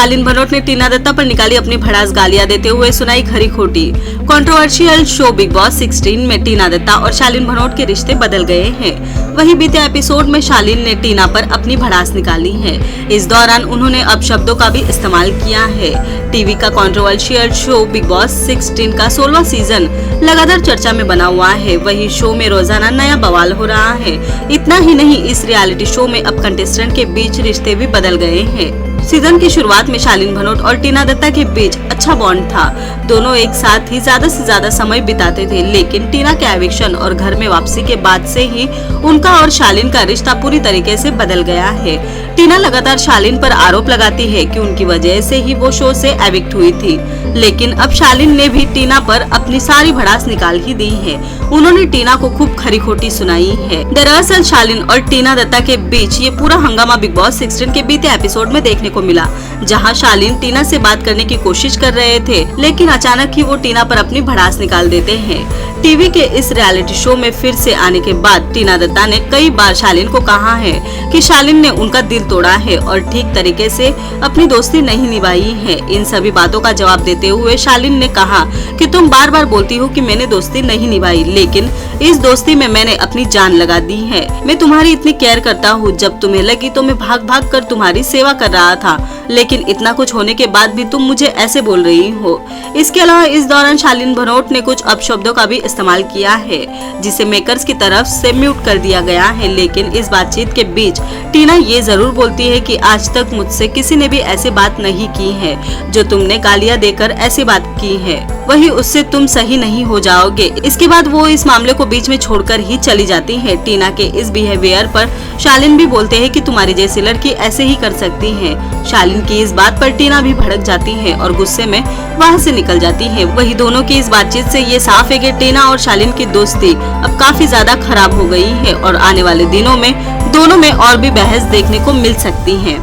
शालीन भनोट ने टीना दत्ता पर निकाली अपनी भड़ास गालियां देते हुए सुनाई खरी खोटी। कंट्रोवर्शियल शो बिग बॉस 16 में टीना दत्ता और शालीन भनोट के रिश्ते बदल गए हैं। वहीं बीते एपिसोड में शालीन ने टीना पर अपनी भड़ास निकाली है। इस दौरान उन्होंने अपशब्दों का भी इस्तेमाल किया है। टीवी का कंट्रोवर्शियल शो बिग बॉस 16 का 16वां सीजन लगातार चर्चा में बना हुआ है। वही शो में रोजाना नया बवाल हो रहा है। इतना ही नहीं, इस रियलिटी शो में अब कंटेस्टेंट के बीच रिश्ते भी बदल गए हैं। सीजन की शुरुआत में शालीन भनोट और टीना दत्ता के बीच अच्छा बॉन्ड था। दोनों एक साथ ही ज्यादा से ज्यादा समय बिताते थे, लेकिन टीना के एविक्शन और घर में वापसी के बाद से ही उनका और शालीन का रिश्ता पूरी तरीके से बदल गया है। टीना लगातार शालीन पर आरोप लगाती है कि उनकी वजह से ही वो शो से एविक्ट हुई थी, लेकिन अब शालीन ने भी टीना पर अपनी सारी भड़ास निकाल ही दी है। उन्होंने टीना को खूब खरी खोटी सुनाई है। दरअसल शालीन और टीना दत्ता के बीच ये पूरा हंगामा बिग बॉस 16 के बीते एपिसोड में देखने को मिला, जहां शालीन टीना से बात करने की कोशिश कर रहे थे, लेकिन अचानक ही वो टीना पर अपनी भड़ास निकाल देते हैं। टीवी के इस रियलिटी शो में फिर से आने के बाद टीना दत्ता ने कई बार शालीन को कहा है कि शालीन ने उनका दिल तोड़ा है और ठीक तरीके से अपनी दोस्ती नहीं निभाई है। इन सभी बातों का जवाब देते हुए शालीन ने कहा कि तुम बार बार बोलती हो कि मैंने दोस्ती नहीं निभाई, लेकिन इस दोस्ती में मैंने अपनी जान लगा दी है। मैं तुम्हारी इतनी केयर करता हूँ, जब तुम्हें लगी तो मैं भाग भाग कर तुम्हारी सेवा कर रहा था, लेकिन इतना कुछ होने के बाद भी तुम मुझे ऐसे बोल रही हो। इसके अलावा इस दौरान शालीन भनोट ने कुछ अपशब्दों का भी इस्तेमाल किया है, जिसे मेकर्स की तरफ से म्यूट कर दिया गया है। लेकिन इस बातचीत के बीच टीना ये जरूर बोलती है कि आज तक मुझसे किसी ने भी ऐसी बात नहीं की है, जो तुमने गालियां देकर ऐसी बात की है, वही उससे तुम सही नहीं हो जाओगे। इसके बाद वो इस मामले को बीच में छोड़कर ही चली जाती है। टीना के इस बिहेवियर पर शालीन भी बोलते हैं कि तुम्हारी जैसी लड़की ऐसे ही कर सकती है। शालीन की इस बात पर टीना भी भड़क जाती है और गुस्से में वहां से निकल जाती है। वही दोनों की इस बातचीत से ये साफ है कि टीना और शालीन की दोस्ती अब काफी ज्यादा खराब हो गई है और आने वाले दिनों में दोनों में और भी बहस देखने को मिल सकती है।